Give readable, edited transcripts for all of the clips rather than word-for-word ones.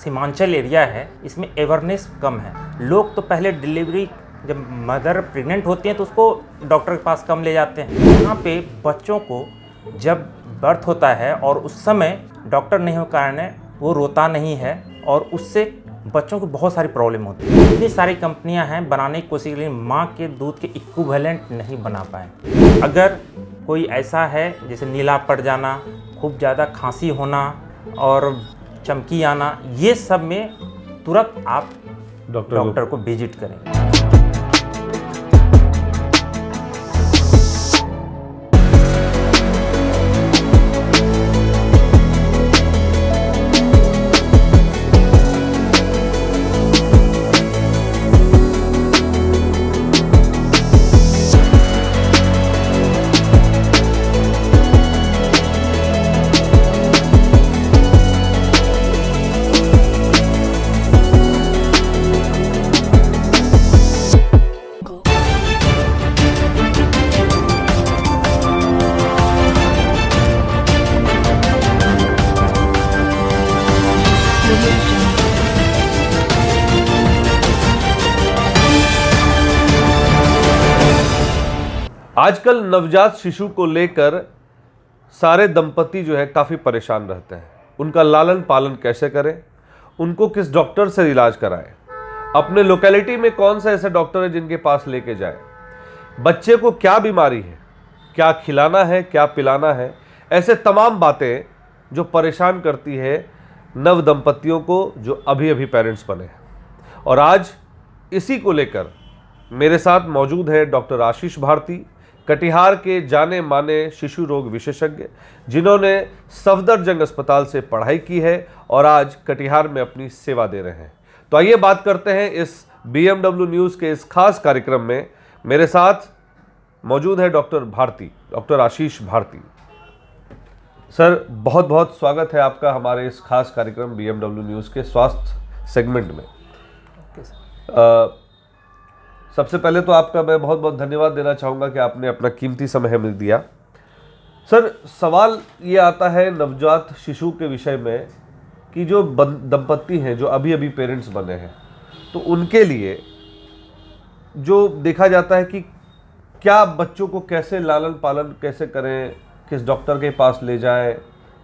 Seemanchal area है, इसमें awareness कम है। लोग तो पहले डिलीवरी जब मदर प्रेग्नेंट होती है तो उसको डॉक्टर के पास कम ले जाते हैं। यहाँ पे बच्चों को जब बर्थ होता है और उस समय डॉक्टर नहीं होने के कारण वो रोता नहीं है और उससे बच्चों को बहुत सारी प्रॉब्लम होती है। इतनी सारी कंपनियां हैं बनाने की कोशिश, लेकिन माँ के दूध के इक्विवेलेंट नहीं बना पाए। अगर कोई ऐसा है जैसे नीला पड़ जाना, खूब ज़्यादा खांसी होना और चमकी आना, ये सब में तुरंत आप डॉक्टर को विजिट करें। आजकल नवजात शिशु को लेकर सारे दंपति जो है काफ़ी परेशान रहते हैं। उनका लालन पालन कैसे करें, उनको किस डॉक्टर से इलाज कराएं, अपने लोकेलिटी में कौन सा ऐसा डॉक्टर है जिनके पास लेके जाएं, बच्चे को क्या बीमारी है, क्या खिलाना है, क्या पिलाना है, ऐसे तमाम बातें जो परेशान करती है नव दंपतियों को जो अभी अभी पेरेंट्स बने हैं। और आज इसी को लेकर मेरे साथ मौजूद है डॉक्टर आशीष भारती, कटिहार के जाने माने शिशु रोग विशेषज्ञ, जिन्होंने सफदरजंग अस्पताल से पढ़ाई की है और आज कटिहार में अपनी सेवा दे रहे हैं। तो आइए बात करते हैं इस BMW न्यूज़ के इस खास कार्यक्रम में। मेरे साथ मौजूद है doctor Bharti, doctor Ashish Bharti. Sir, बहुत बहुत स्वागत है आपका हमारे इस खास कार्यक्रम BMW न्यूज़ के स्वास्थ्य सेगमेंट में। सबसे पहले तो आपका मैं बहुत बहुत धन्यवाद देना चाहूँगा कि आपने अपना कीमती समय हमें दिया। सर, सवाल ये आता है नवजात शिशु के विषय में कि जो दंपत्ति हैं जो अभी अभी पेरेंट्स बने हैं, तो उनके लिए जो देखा जाता है कि क्या बच्चों को कैसे लालन पालन कैसे करें, किस डॉक्टर के पास ले जाएं,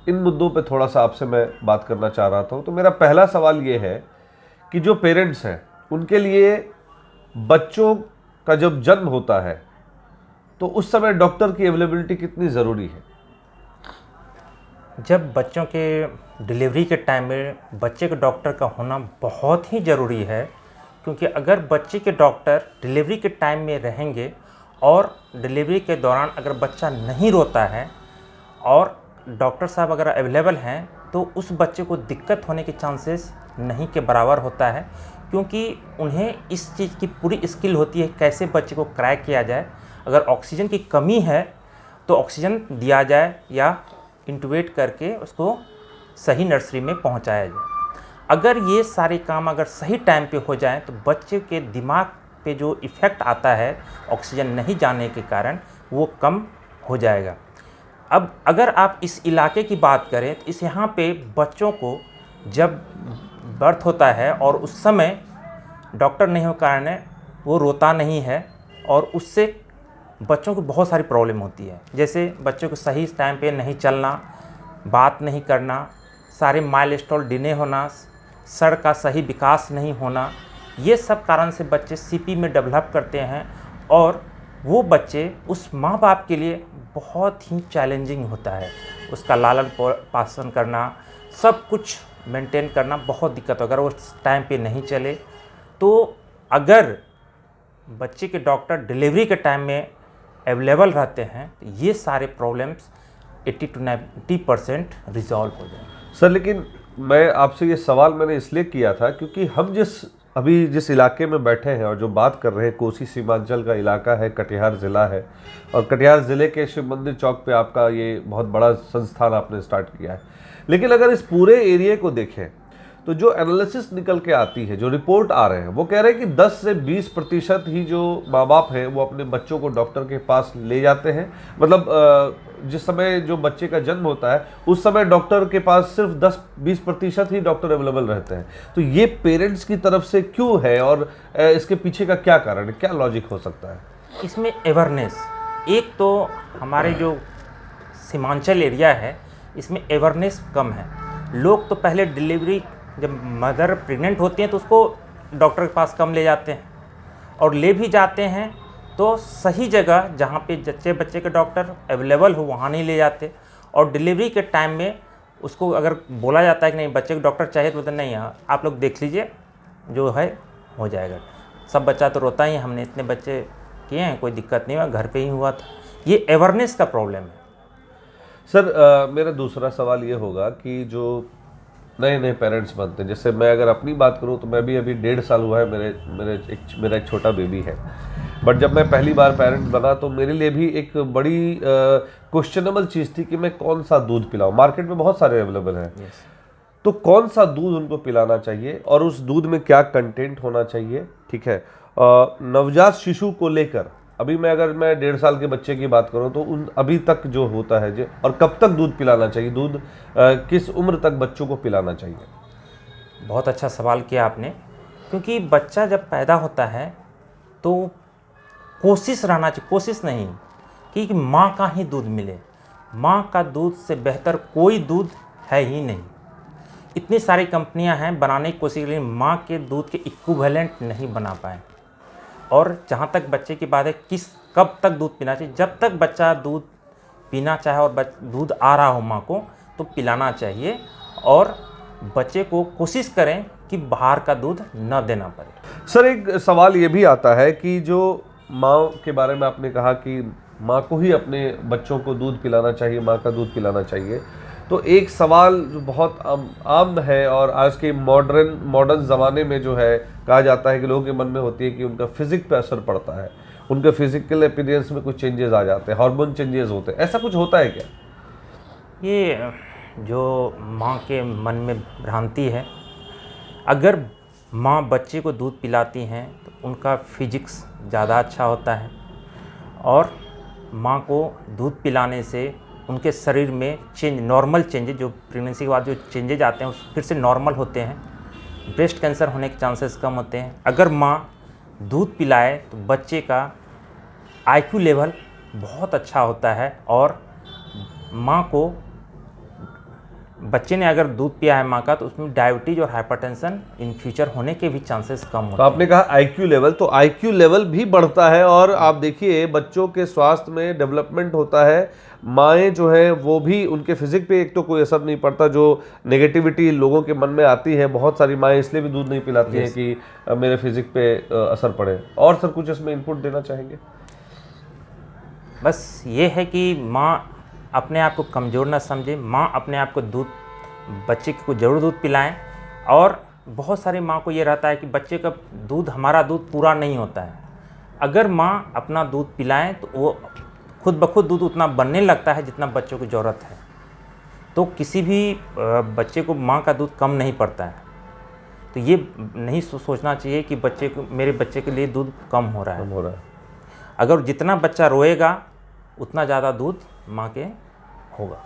इन मुद्दों पे थोड़ा सा आपसे मैं बात करना चाह रहा था। तो मेरा पहला सवाल ये है कि जो पेरेंट्स हैं उनके लिए बच्चों का जब जन्म होता है तो उस समय डॉक्टर की अवेलेबिलिटी कितनी ज़रूरी है? जब बच्चों के डिलीवरी के टाइम में बच्चे के डॉक्टर का होना बहुत ही ज़रूरी है, क्योंकि अगर बच्चे के डॉक्टर डिलीवरी के टाइम में रहेंगे और डिलीवरी के दौरान अगर बच्चा नहीं रोता है और डॉक्टर साहब अगर अवेलेबल हैं तो उस बच्चे को दिक्कत होने के चांसेस नहीं के बराबर होता है, क्योंकि उन्हें इस चीज़ की पूरी स्किल होती है कैसे बच्चे को क्रैक किया जाए। अगर ऑक्सीजन की कमी है तो ऑक्सीजन दिया जाए या इंटुबेट करके उसको सही नर्सरी में पहुंचाया जाए। अगर ये सारे काम अगर सही टाइम पे हो जाए तो बच्चे के दिमाग पे जो इफ़ेक्ट आता है ऑक्सीजन नहीं जाने के कारण वो कम हो जाएगा। अब अगर आप इस इलाके की बात करें तो इस यहाँ पे बच्चों को जब बर्थ होता है और उस समय डॉक्टर नहीं होने के कारण वो रोता नहीं है और उससे बच्चों को बहुत सारी प्रॉब्लम होती है। जैसे बच्चों को सही टाइम पे नहीं चलना, बात नहीं करना, सारे माइलस्टोन डिले होना, सर का सही विकास नहीं होना, ये सब कारण से बच्चे सीपी में डेवलप करते हैं और वो बच्चे उस माँ बाप के लिए बहुत ही चैलेंजिंग होता है। उसका लालन पालन करना, सब कुछ मेंटेन करना बहुत दिक्कत हो। अगर वो टाइम पे नहीं चले तो अगर बच्चे के डॉक्टर डिलीवरी के टाइम में अवेलेबल रहते हैं तो ये सारे प्रॉब्लम्स 80 to 90% रिजॉल्व हो जाए। सर, लेकिन मैं आपसे ये सवाल मैंने इसलिए किया था क्योंकि हम अभी जिस इलाके में बैठे हैं और जो बात कर रहे हैं, कोसी सीमांचल का इलाका है, कटिहार ज़िला है और कटिहार ज़िले के शिव मंदिर चौक पे आपका ये बहुत बड़ा संस्थान आपने स्टार्ट किया है। लेकिन अगर इस पूरे एरिया को देखें तो जो एनालिसिस निकल के आती है, जो रिपोर्ट आ रहे हैं, वो कह रहे हैं कि 10 से 20% ही जो माँ बाप हैं वो अपने बच्चों को डॉक्टर के पास ले जाते हैं। मतलब जिस समय जो बच्चे का जन्म होता है उस समय डॉक्टर के पास सिर्फ 10-20% ही डॉक्टर अवेलेबल रहते हैं। तो ये पेरेंट्स की तरफ से क्यों है और इसके पीछे का क्या कारण है, क्या लॉजिक हो सकता है? इसमें अवेयरनेस, एक तो हमारे जो सीमांचल एरिया है इसमें अवेयरनेस कम है। लोग तो पहले डिलीवरी, जब मदर प्रेग्नेंट होती हैं तो उसको डॉक्टर के पास कम ले जाते हैं, और ले भी जाते हैं तो सही जगह जहाँ पे बच्चे के डॉक्टर अवेलेबल हो वहाँ नहीं ले जाते। और डिलीवरी के टाइम में उसको अगर बोला जाता है कि नहीं बच्चे के डॉक्टर चाहिए, तो बोलते नहीं, आप लोग देख लीजिए जो है हो जाएगा। सब बच्चा तो रोता ही है, हमने इतने बच्चे किए हैं, कोई दिक्कत नहीं हुआ, घर पे ही हुआ था। ये अवेयरनेस का प्रॉब्लम है। सर मेरा दूसरा सवाल ये होगा कि जो नए नए पेरेंट्स बनते हैं, जैसे मैं अगर अपनी बात करूं तो मैं भी अभी 1.5 साल हुआ है, मेरा एक छोटा बेबी है। बट जब मैं पहली बार पेरेंट बना तो मेरे लिए भी एक बड़ी क्वेश्चनेबल चीज़ थी कि मैं कौन सा दूध पिलाऊं। मार्केट में बहुत सारे अवेलेबल हैं, तो कौन सा दूध उनको पिलाना चाहिए और उस दूध में क्या कंटेंट होना चाहिए, ठीक है। नवजात शिशु को लेकर अभी अगर मैं 1.5 साल के बच्चे की बात करूं तो उन अभी तक जो होता है जो, और कब तक दूध पिलाना चाहिए, दूध किस उम्र तक बच्चों को पिलाना चाहिए? बहुत अच्छा सवाल किया आपने, क्योंकि बच्चा जब पैदा होता है तो कोशिश रहना चाहिए, कोशिश नहीं कि माँ का ही दूध मिले। माँ का दूध से बेहतर कोई दूध है ही नहीं। इतनी सारी कंपनियां हैं बनाने की कोशिश, लेकिन माँ के दूध के इक्विवेलेंट नहीं बना पाए। और जहाँ तक बच्चे की बात है, कब तक दूध पीना चाहिए, जब तक बच्चा दूध पीना चाहे और दूध आ रहा हो माँ को तो पिलाना चाहिए। और बच्चे को कोशिश करें कि बाहर का दूध न देना पड़े। सर एक सवाल ये भी आता है कि जो माँ के बारे में आपने कहा कि माँ को ही अपने बच्चों को दूध पिलाना चाहिए, माँ का दूध पिलाना चाहिए, तो एक सवाल जो बहुत आम है और आज के मॉडर्न ज़माने में जो है कहा जाता है कि लोगों के मन में होती है कि उनका फिजिक पे असर पड़ता है, उनके फिजिकल अपीयरेंस में कुछ चेंजेस आ जाते हैं, हार्मोन चेंजेस होते हैं, ऐसा कुछ होता है क्या? ये जो माँ के मन में भ्रांति है, अगर माँ बच्चे को दूध पिलाती हैं तो उनका फिजिक्स ज़्यादा अच्छा होता है, और माँ को दूध पिलाने से उनके शरीर में नॉर्मल चेंजेज, जो प्रेगनेंसी के बाद जो चेंजेज आते हैं वो फिर से नॉर्मल होते हैं। ब्रेस्ट कैंसर होने के चांसेस कम होते हैं। अगर माँ दूध पिलाए तो बच्चे का IQ लेवल बहुत अच्छा होता है, और माँ को, बच्चे ने अगर दूध पिया है माँ का तो उसमें डायबिटीज और हाइपरटेंशन इन फ्यूचर होने के भी चांसेस कम होते हैं। तो आपने कहा IQ लेवल, तो IQ लेवल भी बढ़ता है, और आप देखिए बच्चों के स्वास्थ्य में डेवलपमेंट होता है। माएँ जो हैं वो भी, उनके फिजिक पे एक तो कोई असर नहीं पड़ता, जो नेगेटिविटी लोगों के मन में आती है, बहुत सारी माएँ इसलिए भी दूध नहीं पिलाती हैं कि मेरे फिजिक पे असर पड़े। और सर कुछ इसमें इनपुट देना चाहेंगे? बस ये है कि माँ अपने आप को कमज़ोर ना समझे, माँ अपने आप को बच्चे को ज़रूर दूध पिलाएं। और बहुत सारी माँ को ये रहता है कि बच्चे का दूध, हमारा दूध पूरा नहीं होता है। अगर माँ अपना दूध पिलाएं तो वो खुद ब खुद दूध उतना बनने लगता है जितना बच्चों की ज़रूरत है। तो किसी भी बच्चे को माँ का दूध कम नहीं पड़ता है। तो ये नहीं सोचना चाहिए कि मेरे बच्चे के लिए दूध कम हो रहा है। अगर जितना बच्चा रोएगा उतना ज़्यादा दूध माँ के होगा।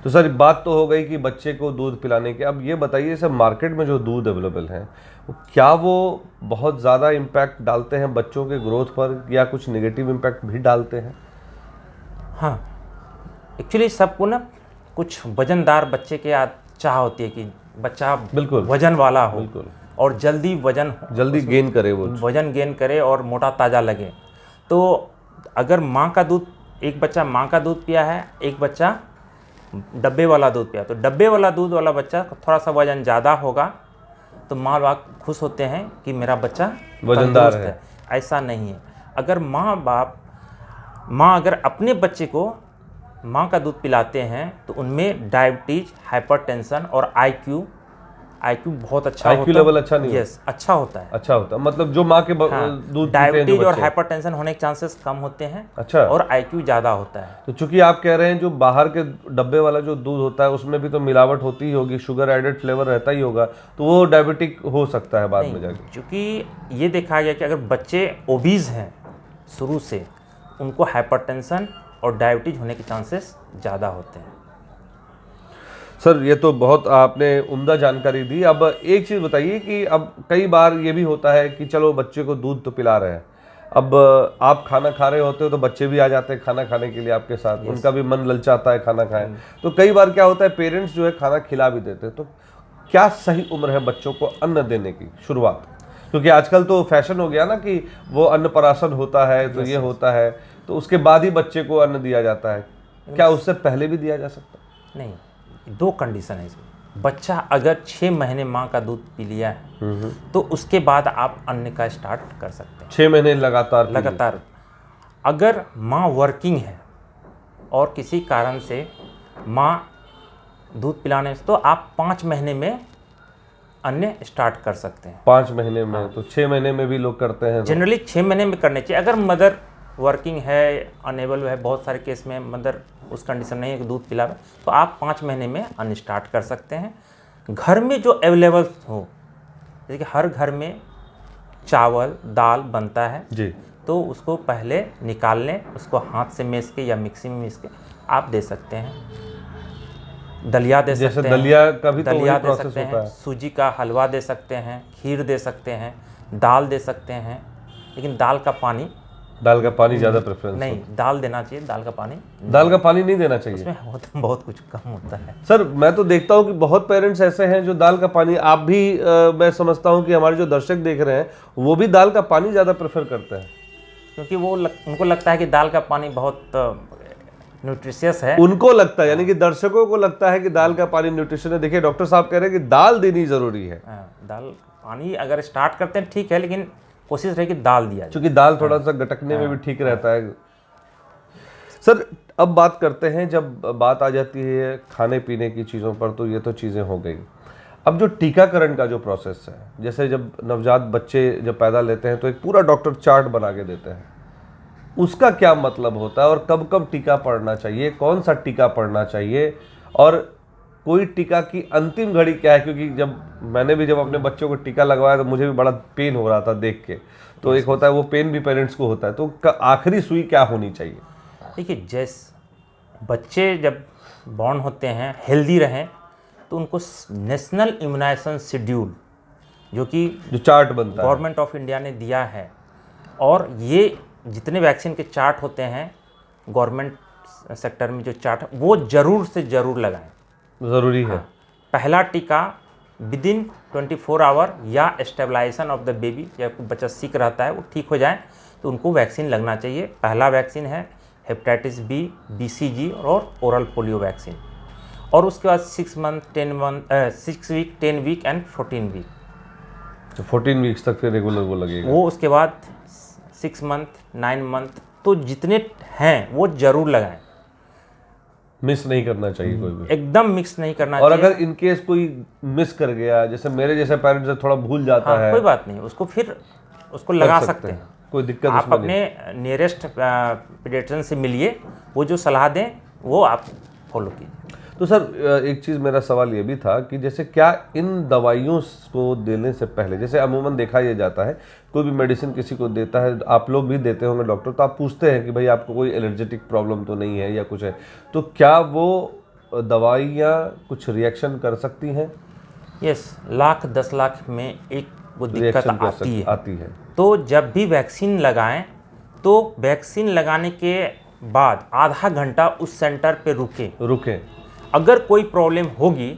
तो सर बात तो हो गई कि बच्चे को दूध पिलाने के। अब ये बताइए सर, मार्केट में जो दूध अवेलेबल है क्या वो बहुत ज़्यादा इम्पैक्ट डालते हैं बच्चों के ग्रोथ पर, या कुछ नेगेटिव इम्पैक्ट भी डालते हैं? हाँ, एक्चुअली सबको ना कुछ वजनदार बच्चे के चाह होती है कि बच्चा बिल्कुल वजन वाला हो, बिल्कुल, और जल्दी गेन करे, वो वजन गेन करे और मोटा ताज़ा लगे। तो अगर माँ का दूध, एक बच्चा माँ का दूध पिया है, एक बच्चा डब्बे वाला दूध पिया, तो डब्बे वाला दूध वाला बच्चा थोड़ा सा वजन ज़्यादा होगा, तो माँ बाप खुश होते हैं कि मेरा बच्चा वजनदार है। ऐसा नहीं है। अगर माँ अगर अपने बच्चे को माँ का दूध पिलाते हैं तो उनमें डायबिटीज, हाइपरटेंशन और IQ आईक्यू बहुत अच्छा IQ होता है। लेवल अच्छा नहीं यस, अच्छा होता है। अच्छा होता है, मतलब जो माँ के दूध पीते हैं डायबिटीज जो और बच्चे। हाइपरटेंशन होने के चांसेस कम होते हैं। अच्छा। और आईक्यू ज़्यादा होता है। तो चूंकि आप कह रहे हैं जो बाहर के डब्बे वाला जो दूध होता है उसमें भी तो मिलावट होती ही होगी, शुगर एडेड फ्लेवर रहता ही होगा, तो वो डायबिटिक हो सकता है बाद में जाके। क्योंकि ये देखा गया कि अगर बच्चे ओबीज हैं शुरू से, उनको हाइपरटेंशन और डायबिटीज होने के चांसेस ज़्यादा होते हैं। सर ये तो बहुत आपने उम्दा जानकारी दी। अब एक चीज़ बताइए कि अब कई बार ये भी होता है कि चलो बच्चे को दूध तो पिला रहे हैं, अब आप खाना खा रहे होते हो तो बच्चे भी आ जाते हैं खाना खाने के लिए आपके साथ, उनका भी मन ललचाता है खाना खाएं, तो कई बार क्या होता है पेरेंट्स जो है खाना खिला भी देते हैं। तो क्या सही उम्र है बच्चों को अन्न देने की शुरुआत? क्योंकि आजकल तो फैशन हो गया ना कि वो अन्नप्राशन होता है तो ये होता है, तो उसके बाद ही बच्चे को अन्न दिया जाता है, क्या उससे पहले भी दिया जा सकता है? नहीं, दो कंडीशन है इसमें। बच्चा अगर 6 महीने माँ का दूध पी लिया है तो उसके बाद आप अन्न का स्टार्ट कर सकते हैं। 6 महीने लगातार लगातार। अगर माँ वर्किंग है और किसी कारण से माँ दूध पिलाने से, तो आप 5 महीने में अन्न स्टार्ट कर सकते हैं। 5 महीने में? तो 6 महीने में भी लोग करते हैं? जनरली 6 महीने में करने चाहिए। अगर मदर वर्किंग है, अनेबल है, बहुत सारे केस में मदर उस कंडीशन नहीं है कि दूध पिलावे, तो आप 5 महीने में अन्न स्टार्ट कर सकते हैं। घर में जो अवेलेबल हो, जैसे कि हर घर में चावल दाल बनता है जी, तो उसको पहले निकाल लें, उसको हाथ से मीस के या मिक्सी में मीस के आप दे सकते हैं। दलिया दे जैसे सकते हैं, दलिया का भी तो दलिया वही दे प्रोसेस सकते होता हैं, है। सूजी का हलवा दे सकते हैं, खीर दे सकते हैं, दाल दे सकते हैं। लेकिन दाल का पानी ज़्यादा प्रेफरेंस नहीं, दाल देना चाहिए, दाल का पानी नहीं देना चाहिए। उसमें होता बहुत कुछ कम होता है। सर मैं तो देखता हूँ कि बहुत पेरेंट्स ऐसे हैं जो दाल का पानी, आप भी मैं समझता हूँ कि हमारे जो दर्शक देख रहे हैं वो भी दाल का पानी ज़्यादा प्रेफर करते हैं, क्योंकि उनको लगता है कि दाल का पानी बहुत न्यूट्रिशियस है। उनको लगता है, यानी कि दर्शकों को लगता है कि दाल का पानी न्यूट्रिशन है। देखिए डॉक्टर साहब कह रहे हैं कि दाल देनी जरूरी है। दाल पानी अगर स्टार्ट करते हैं ठीक है, लेकिन कोशिश रहे कि दाल दिया जाए, क्योंकि दाल थोड़ा सा गटकने में भी ठीक रहता है। सर अब बात करते हैं, जब बात आ जाती है खाने पीने की चीज़ों पर, तो ये तो चीज़ें हो गई। अब जो टीकाकरण का जो प्रोसेस है, जैसे जब नवजात बच्चे जब पैदा लेते हैं तो एक पूरा डॉक्टर चार्ट बना के देते हैं, उसका क्या मतलब होता है और कब कब टीका पड़ना चाहिए, कौन सा टीका पड़ना चाहिए, और कोई टीका की अंतिम घड़ी क्या है? क्योंकि मैंने भी जब अपने बच्चों को टीका लगवाया तो मुझे भी बड़ा पेन हो रहा था देख के, तो एक होता है वो पेन भी पेरेंट्स को होता है, तो आखिरी सुई क्या होनी चाहिए? देखिए, जैसे बच्चे जब बॉर्न होते हैं हेल्दी रहें तो उनको नेशनल इम्यूनाइजेशन शेड्यूल, जो चार्ट बनता है, गवर्नमेंट ऑफ इंडिया ने दिया है, और ये जितने वैक्सीन के चार्ट होते हैं गवर्नमेंट सेक्टर में जो चार्ट है, वो ज़रूर से ज़रूर लगाएं, ज़रूरी है। पहला टीका विदिन 24 आवर या स्टेबलाइजेशन ऑफ द बेबी, जब बच्चा सिक रहता है वो ठीक हो जाए तो उनको वैक्सीन लगना चाहिए। पहला वैक्सीन है हेपेटाइटिस बी, BCG और ओरल पोलियो वैक्सीन। और उसके बाद 6 वीक, 10 वीक एंड 14 वीक, तो 14 वीक्स तक फिर रेगुलर वो लगेगा। वो उसके बाद 6 मंथ, 9 मंथ, तो जितने हैं वो ज़रूर लगाएं, मिस नहीं करना चाहिए कोई भी, एकदम मिक्स नहीं करना और चाहिए। अगर इनकेस कोई मिस कर गया, जैसे मेरे जैसे पेरेंट्स से थोड़ा भूल जाता है, कोई बात नहीं, उसको लगा सकते हैं, कोई दिक्कत आप अपने नियरेस्ट पीडियाट्रिशियन से मिलिए, वो जो सलाह दें वो आप फॉलो कीजिए। तो सर एक चीज़ मेरा सवाल ये भी था कि जैसे क्या इन दवाइयों को देने से पहले, जैसे अमूमन देखा यह जाता है कोई भी मेडिसिन किसी को देता है, आप लोग भी देते होंगे डॉक्टर, तो आप पूछते हैं कि भाई आपको कोई एलर्जेटिक प्रॉब्लम तो नहीं है या कुछ है, तो क्या वो दवाइयाँ कुछ रिएक्शन कर सकती हैं? यस, 10 लाख में एक वो दिक्कत आती है। तो जब भी वैक्सीन लगाएं तो वैक्सीन लगाने के बाद आधा घंटा उस सेंटर पे रुकें। अगर कोई प्रॉब्लम होगी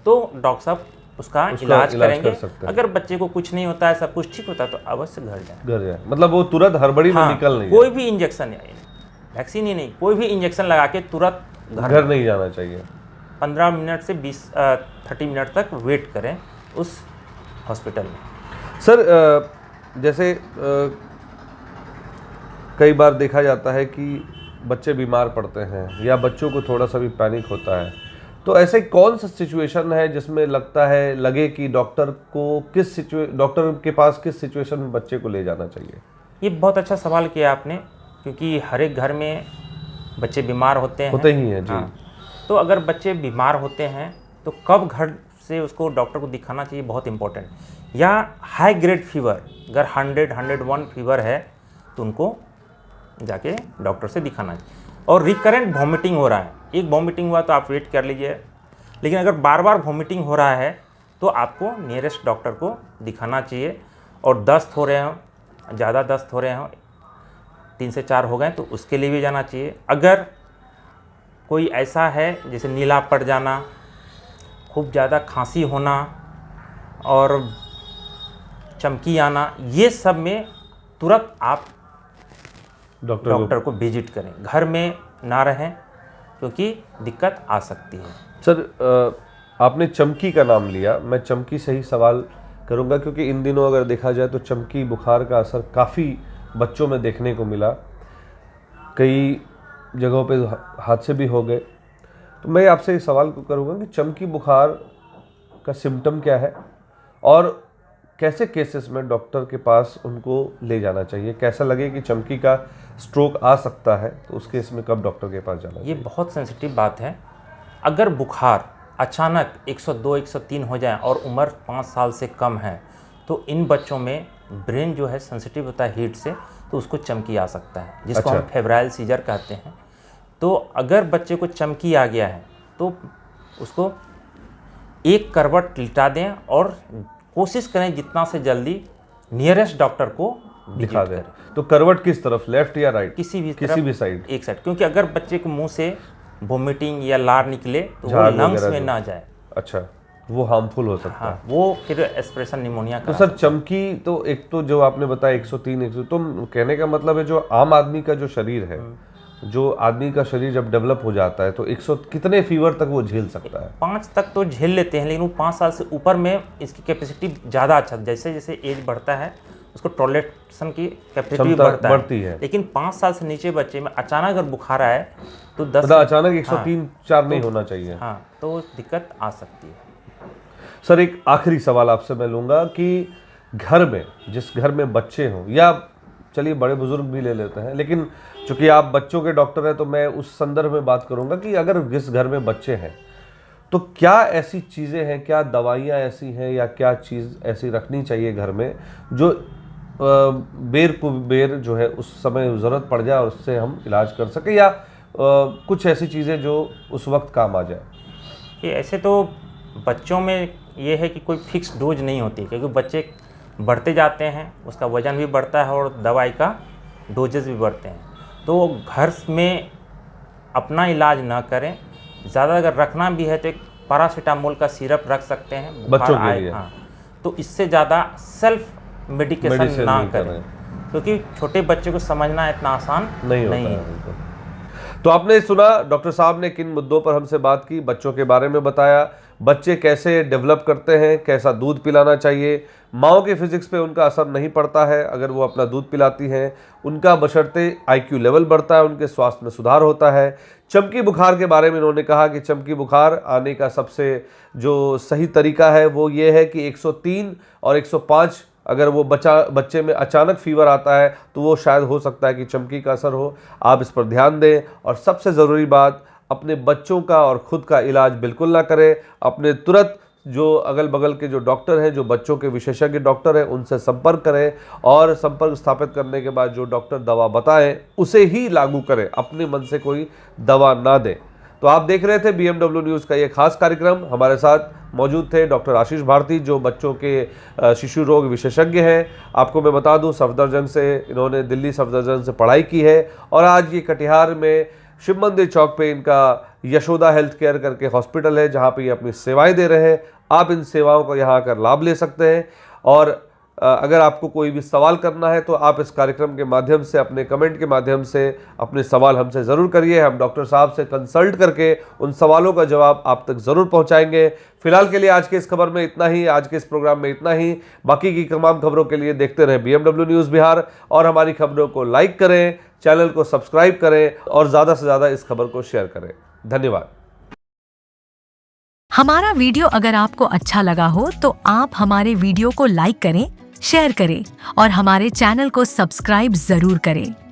तो डॉक्टर साहब उसका इलाज करेंगे। अगर बच्चे को कुछ नहीं होता है, सब कुछ ठीक होता है, तो अवश्य घर जाए। मतलब वो तुरंत हड़बड़ी में निकल नहीं, कोई भी इंजेक्शन, वैक्सीन ही नहीं, कोई भी इंजेक्शन लगा के तुरंत घर नहीं जाना चाहिए। 15 मिनट से 30 मिनट तक वेट करें उस हॉस्पिटल में। सर जैसे कई बार देखा जाता है कि बच्चे बीमार पड़ते हैं या बच्चों को थोड़ा सा भी पैनिक होता है, तो ऐसे कौन सा सिचुएशन है जिसमें लगता है लगे कि डॉक्टर के पास किस सिचुएशन में बच्चे को ले जाना चाहिए? ये बहुत अच्छा सवाल किया आपने, क्योंकि हर एक घर में बच्चे बीमार होते ही हैं जी। हाँ, तो अगर बच्चे बीमार होते हैं तो कब घर से उसको डॉक्टर को दिखाना चाहिए, बहुत इंपॉर्टेंट। या हाई ग्रेड फीवर, अगर 100-101 फीवर है तो उनको जाके डॉक्टर से दिखाना चाहिए। और रिकरेंट वॉमिटिंग हो रहा है, एक वॉमिटिंग हुआ तो आप वेट कर लीजिए, लेकिन अगर बार बार वॉमिटिंग हो रहा है तो आपको नियरेस्ट डॉक्टर को दिखाना चाहिए। और दस्त हो रहे हों, ज़्यादा दस्त हो रहे हों, 3 से 4 हो गए तो उसके लिए भी जाना चाहिए। अगर कोई ऐसा है जैसे नीला पड़ जाना, खूब ज़्यादा खांसी होना और चमकी आना, ये सब में तुरंत आप डॉक्टर को विजिट करें, घर में ना रहें, क्योंकि दिक्कत आ सकती है। सर, आपने चमकी का नाम लिया, मैं चमकी से ही सवाल करूंगा, क्योंकि इन दिनों अगर देखा जाए तो चमकी बुखार का असर काफ़ी बच्चों में देखने को मिला, कई जगहों पे हादसे भी हो गए। तो मैं आपसे इस सवाल को करूंगा कि चमकी बुखार का सिम्टम क्या है और कैसे केसेस में डॉक्टर के पास उनको ले जाना चाहिए? कैसा लगे कि चमकी का स्ट्रोक आ सकता है तो उस केस में कब डॉक्टर के पास जाना चाहिए? ये बहुत सेंसिटिव बात है। अगर बुखार अचानक 102-103 हो जाए और उम्र 5 साल से कम है तो इन बच्चों में ब्रेन जो है सेंसिटिव होता है हीट से, तो उसको चमकी आ सकता है, जिसको हम फेब्राइल सीजर कहते हैं। तो अगर बच्चे को चमकी आ गया है तो उसको एक करवट लिटा दें और कोशिश करें जितना से जल्दी नियरेस्ट डॉक्टर को दिखा दें। तो करवट किस तरफ, लेफ्ट या राइट? किसी भी साइड, एक साइड, क्योंकि अगर बच्चे को मुंह से वोमिटिंग या लार निकले तो वो लंग्स में ना जाए। अच्छा, वो हार्मफुल हो सकता है। वो फिर एस्पिरेशन निमोनिया तो सर चमकी, तो एक तो जो आपने बताया 103-100, तो कहने का मतलब है जो आम आदमी का जो शरीर है, जो आदमी का शरीर जब डेवलप हो जाता है तो 100 कितने फीवर तक वो झेल सकता है? 5 तक तो झेल लेते हैं, लेकिन वो 5 साल से ऊपर में इसकी कैपेसिटी ज़्यादा अच्छा, जैसे जैसे एज बढ़ता है उसको टॉलरेशन की कैपेसिटी बढ़ती है। लेकिन 5 साल से नीचे बच्चे में अचानक अगर बुखार आए तो 10 अचानक 103-4 नहीं होना चाहिए। हाँ, तो दिक्कत आ सकती है। सर, एक आखिरी सवाल आपसे मैं लूँगा कि घर में, जिस घर में बच्चे हों, या चलिए बड़े बुजुर्ग भी ले लेते हैं, लेकिन चूंकि आप बच्चों के डॉक्टर हैं तो मैं उस संदर्भ में बात करूंगा कि अगर जिस घर में बच्चे हैं तो क्या ऐसी चीज़ें हैं, क्या दवाइयाँ ऐसी हैं या क्या चीज़ ऐसी रखनी चाहिए घर में जो बेर जो है उस समय ज़रूरत पड़ जाए और उससे हम इलाज कर सकें, या कुछ ऐसी चीज़ें जो उस वक्त काम आ जाए? कि ऐसे तो बच्चों में ये है कि कोई फिक्स डोज नहीं होती, क्योंकि बच्चे बढ़ते जाते हैं, उसका वज़न भी बढ़ता है और दवाई का डोजेस भी बढ़ते हैं। तो घर में अपना इलाज ना करें, ज़्यादा अगर रखना भी है तो एक पैरासीटामोल का सिरप रख सकते हैं बच्चों के लिए। हाँ, तो इससे ज़्यादा सेल्फ मेडिकेशन ना करें, क्योंकि छोटे बच्चे को समझना इतना आसान नहीं है। तो आपने सुना डॉक्टर साहब ने किन मुद्दों पर हमसे बात की, बच्चों के बारे में बताया, बच्चे कैसे डेवलप करते हैं, कैसा दूध पिलाना चाहिए, माओ के फिजिक्स पे उनका असर नहीं पड़ता है अगर वो अपना दूध पिलाती हैं, उनका बशर्ते IQ लेवल बढ़ता है, उनके स्वास्थ्य में सुधार होता है। चमकी बुखार के बारे में उन्होंने कहा कि चमकी बुखार आने का सबसे जो सही तरीका है वो ये है कि 103 और 105 अगर वो बच्चे में अचानक फीवर आता है तो वो शायद हो सकता है कि चमकी का असर हो। आप इस पर ध्यान दें और सबसे ज़रूरी बात, अपने बच्चों का और ख़ुद का इलाज बिल्कुल ना करें। अपने तुरंत जो अगल बगल के जो डॉक्टर हैं, जो बच्चों के विशेषज्ञ डॉक्टर हैं, उनसे संपर्क करें और संपर्क स्थापित करने के बाद जो डॉक्टर दवा बताएं उसे ही लागू करें, अपने मन से कोई दवा ना दें। तो आप देख रहे थे BMW न्यूज़ का ये खास कार्यक्रम। हमारे साथ मौजूद थे डॉक्टर आशीष भारती, जो बच्चों के शिशु रोग विशेषज्ञ हैं। आपको मैं बता दूं, सफदरजंग से इन्होंने दिल्ली सफदरजंग से पढ़ाई की है और आज ये कटिहार में शिव मंदिर चौक पे इनका यशोदा हेल्थ केयर करके हॉस्पिटल है, जहाँ पे ये अपनी सेवाएं दे रहे हैं। आप इन सेवाओं का यहाँ आकर लाभ ले सकते हैं। और अगर आपको कोई भी सवाल करना है तो आप इस कार्यक्रम के माध्यम से, अपने कमेंट के माध्यम से अपने सवाल हमसे ज़रूर करिए। हम डॉक्टर साहब से कंसल्ट करके उन सवालों का जवाब आप तक ज़रूर पहुंचाएंगे। फिलहाल के लिए आज के इस खबर में इतना ही, आज के इस प्रोग्राम में इतना ही। बाकी की तमाम खबरों के लिए देखते रहें BMW न्यूज़ बिहार और हमारी खबरों को लाइक करें, चैनल को सब्सक्राइब करें और ज़्यादा से ज़्यादा इस खबर को शेयर करें। धन्यवाद। हमारा वीडियो अगर आपको अच्छा लगा हो तो आप हमारे वीडियो को लाइक करें, शेयर करें और हमारे चैनल को सब्सक्राइब जरूर करें।